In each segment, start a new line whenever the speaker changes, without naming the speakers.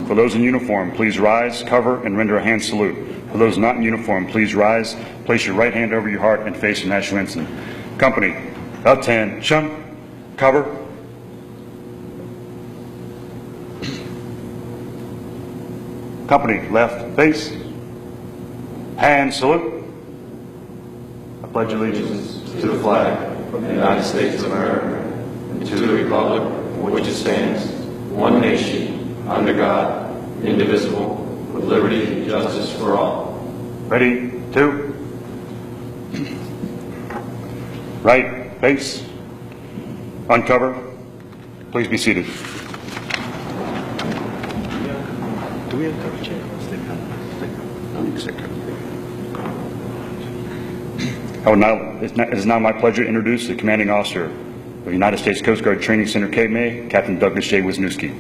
For those in uniform, please rise, cover, and render a hand salute. For those not in uniform, please rise, place your right hand over your heart, and face the national ensign. Company, attention, cover. Company, left face, hand salute. I pledge allegiance
to the flag of the United States of America and to the republic for which it stands, one nation, under God, indivisible, with liberty and justice for all.
Ready, two. Right face, uncover. Please be seated. Do we have cover chair? It is now my pleasure to introduce the commanding officer of the United States Coast Guard Training Center, Cape May, Captain Douglas J. Wisniewski.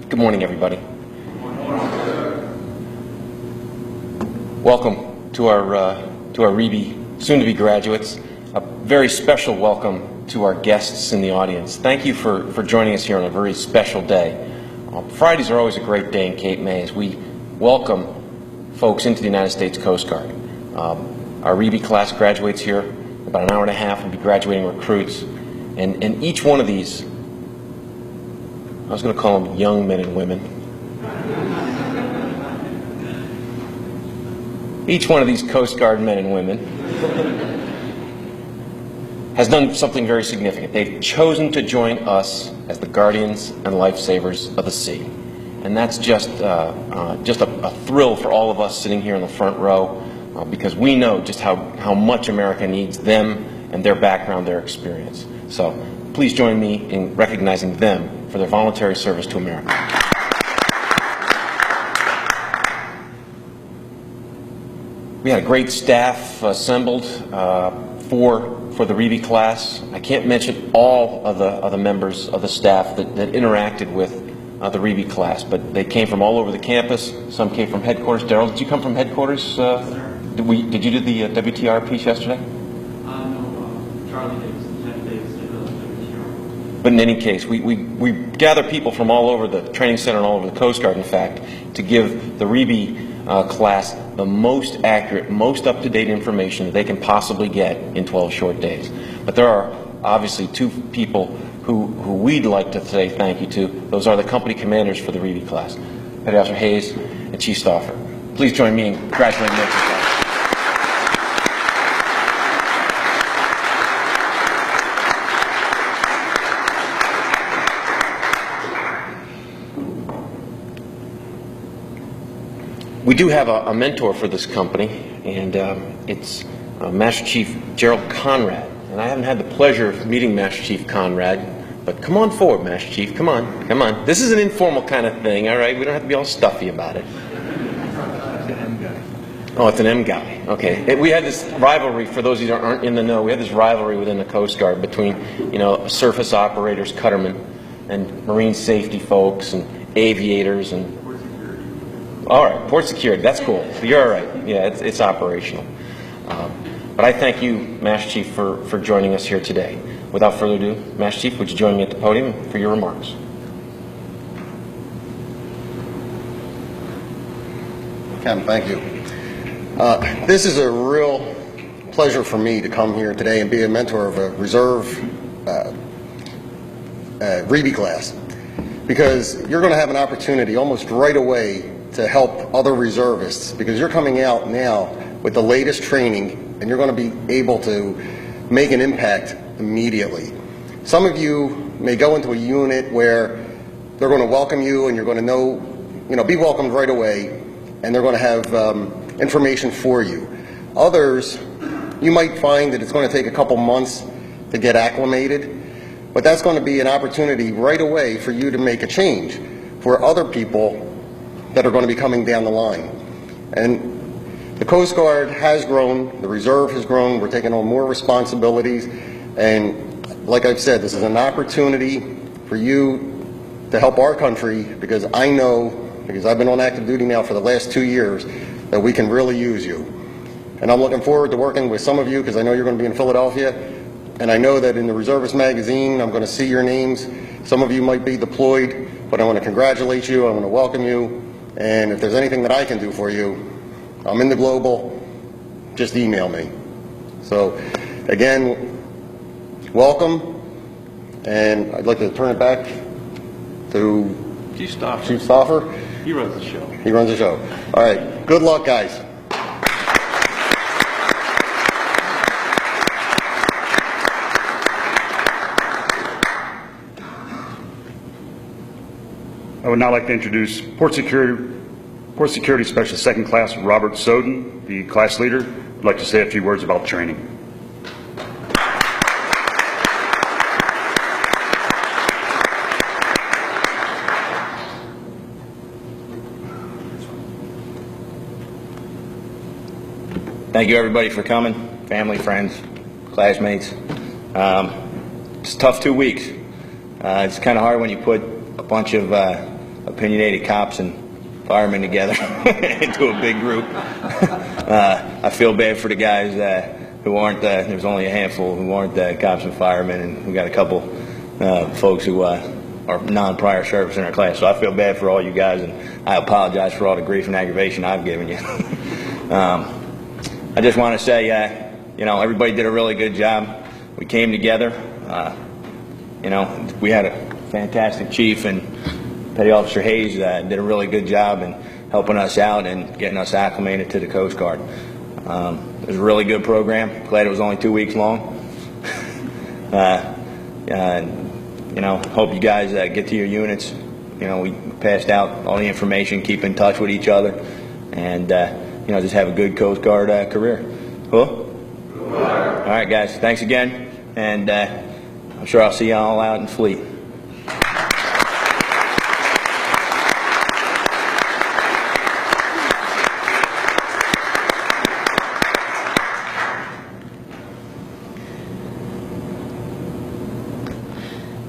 Good morning, everybody. Welcome to our REBE soon-to-be graduates. A very special welcome to our guests in the audience. Thank you for joining us here on a very special day. Fridays are always a great day in Cape May as we welcome folks into the United States Coast Guard. Our REBE class graduates here in about an hour and a half. We'll be graduating recruits. And each one of these, I was going to call them young men and women. Each one of these Coast Guard men and women has done something very significant. They've chosen to join us as the guardians and lifesavers of the sea. And that's just a thrill for all of us sitting here in the front row because we know just how much America needs them and their background, their experience. So please join me in recognizing them for their voluntary service to America. We had a great staff assembled for the REBE class. I can't mention all of the members of the staff that interacted with the REBE class, but they came from all over the campus. Some came from headquarters. Daryl, did you come from headquarters? Did you do the WTR piece yesterday?
No, Charlie Davis and Jen Davis did the WTR.
But in any case, we gather people from all over the training center and all over the Coast Guard, in fact, to give the REBE class the most accurate, most up-to-date information that they can possibly get in 12 short days. But there are obviously two people who we'd like to say thank you to. Those are the company commanders for the REBE class, Petty Officer Hayes and Chief Stauffer. Please join me in congratulating them. We do have a mentor for this company, and it's Master Chief Gerald Conrad. And I haven't had the pleasure of meeting Master Chief Conrad, but come on forward, Master Chief. Come on, come on. This is an informal kind of thing, all right? We don't have to be all stuffy about it. Oh, it's an M guy. Okay. We had this rivalry, for those of you that aren't in the know, we had this rivalry within the Coast Guard between, surface operators, cuttermen, and marine safety folks, and aviators, and all right, port security, that's cool. You're all right. Yeah, it's operational. But I thank you, Master Chief, for joining us here today. Without further ado, Master Chief, would you join me at the podium for your remarks?
Captain, thank you. This is a real pleasure for me to come here today and be a mentor of a reserve REBE class, because you're going to have an opportunity almost right away to help other reservists, because you're coming out now with the latest training and you're going to be able to make an impact immediately. Some of you may go into a unit where they're going to welcome you and you're going to be welcomed right away, and they're going to have information for you. Others, you might find that it's going to take a couple months to get acclimated, but that's going to be an opportunity right away for you to make a change for other people that are going to be coming down the line. And the Coast Guard has grown, the Reserve has grown, we're taking on more responsibilities, and like I've said, this is an opportunity for you to help our country, because I know, because I've been on active duty now for the last 2 years, that we can really use you. And I'm looking forward to working with some of you because I know you're going to be in Philadelphia. And I know that in the Reservist magazine, I'm going to see your names. Some of you might be deployed, but I want to congratulate you. I want to welcome you. And if there's anything that I can do for you, I'm in the Global. Just email me. So, again, welcome. And I'd like to turn it back to
Chief Stauffer.
Chief Stauffer.
He runs the show.
He runs the show. All right. Good luck, guys.
I would now like to introduce Port Security Specialist Second Class Robert Soden, the class leader. I'd like to say a few words about training.
Thank you, everybody, for coming. Family, friends, classmates. It's a tough 2 weeks. It's kind of hard when you put a bunch of opinionated cops and firemen together into a big group. I feel bad for the guys who aren't, there's only a handful who aren't cops and firemen, and we got a couple folks who are non-prior service in our class. So I feel bad for all you guys, and I apologize for all the grief and aggravation I've given you. I just want to say, everybody did a really good job. We came together. We had a fantastic chief, and Petty Officer Hayes did a really good job in helping us out and getting us acclimated to the Coast Guard. It was a really good program. Glad it was only 2 weeks long. Hope you guys get to your units. We passed out all the information, keep in touch with each other, and just have a good Coast Guard career. Cool? All right, guys. Thanks again, and I'm sure I'll see you all out in Fleet.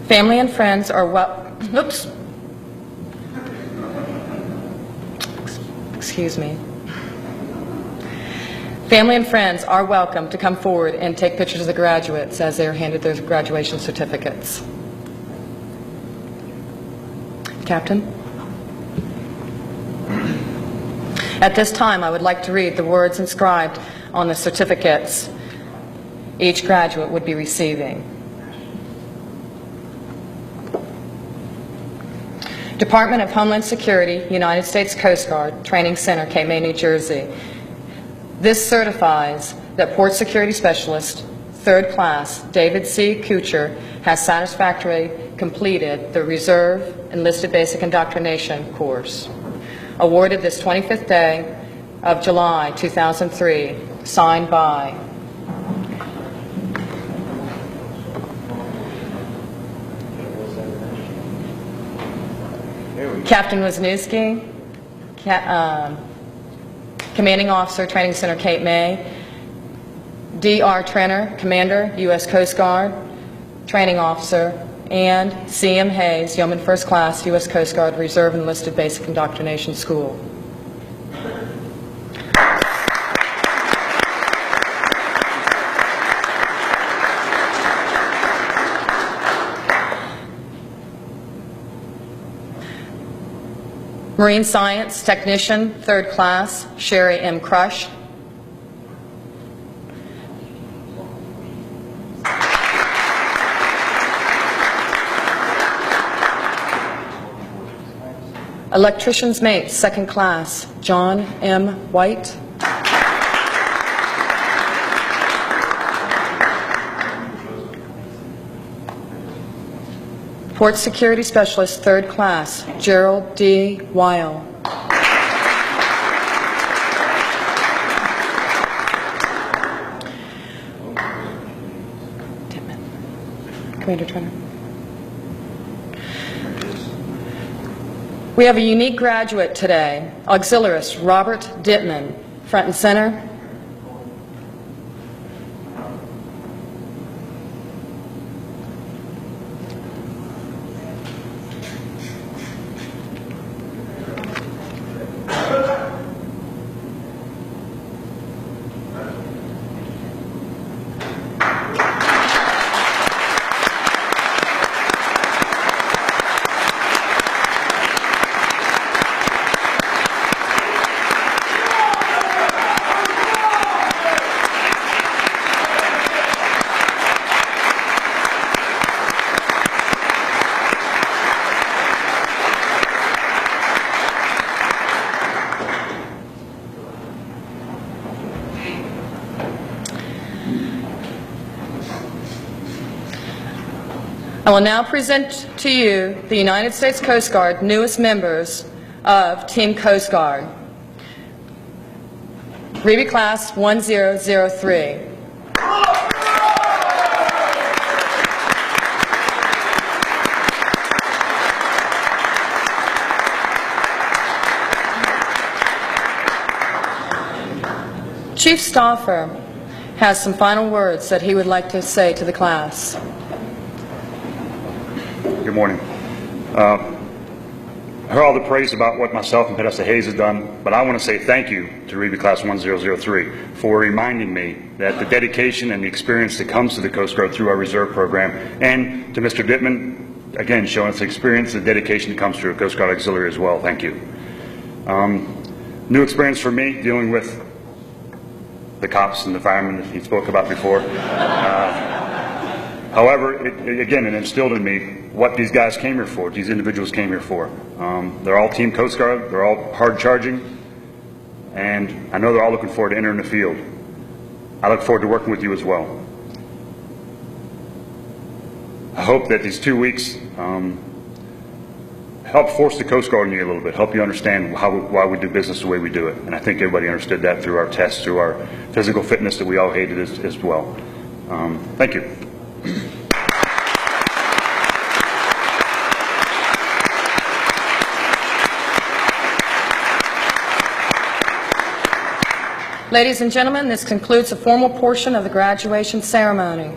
Family and friends are Excuse me. Family and friends are welcome to come forward and take pictures of the graduates as they are handed their graduation certificates. Captain? At this time, I would like to read the words inscribed on the certificates each graduate would be receiving. Department of Homeland Security, United States Coast Guard, Training Center, Cape May, New Jersey. This certifies that Port Security Specialist, 3rd Class, David C. Kuchar, has satisfactorily completed the Reserve Enlisted Basic Indoctrination course. Awarded this 25th day of July, 2003, signed by Captain Wisniewski, Commanding Officer, Training Center, Cape May, D.R. Trenner, Commander, U.S. Coast Guard, Training Officer, and C.M. Hayes, Yeoman First Class, U.S. Coast Guard, Reserve Enlisted Basic Indoctrination School. Marine Science Technician, 3rd Class, Sherry M. Crush. Electrician's Mate, 2nd Class, John M. White. Port Security Specialist, 3rd Class, Gerald D. Weil. Dittman. Commander Trenner. We have a unique graduate today, Auxiliarist Robert Dittman, front and center. I will now present to you the United States Coast Guard newest members of Team Coast Guard. Reedy Class 1003. Chief Stauffer has some final words that he would like to say to the class.
Good morning. I heard all the praise about what myself and Pedesta Hayes has done, but I want to say thank you to Reedy Class 1003 for reminding me that the dedication and the experience that comes to the Coast Guard through our reserve program, and to Mr. Dittman, again, showing us the experience, the dedication that comes through a Coast Guard Auxiliary as well. Thank you. New experience for me dealing with the cops and the firemen that he spoke about before. However, it instilled in me what these guys came here for, these individuals came here for. They're all Team Coast Guard, they're all hard charging, and I know they're all looking forward to entering the field. I look forward to working with you as well. I hope that these 2 weeks help force the Coast Guard in you a little bit, help you understand why we do business the way we do it. And I think everybody understood that through our tests, through our physical fitness that we all hated as well. Thank you.
Ladies and gentlemen, this concludes the formal portion of the graduation ceremony.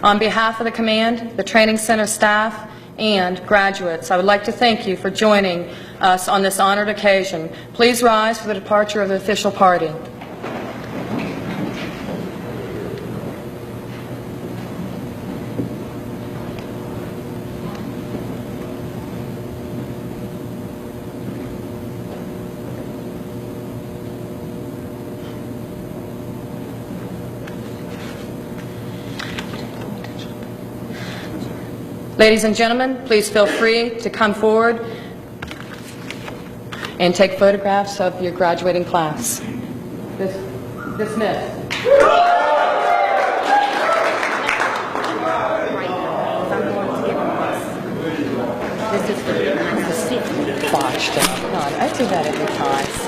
On behalf of the command, the training center staff, and graduates, I would like to thank you for joining us on this honored occasion. Please rise for the departure of the official party. Ladies and gentlemen, please feel free to come forward and take photographs of your graduating class. Dismissed. This is the botched. God, I do that every time.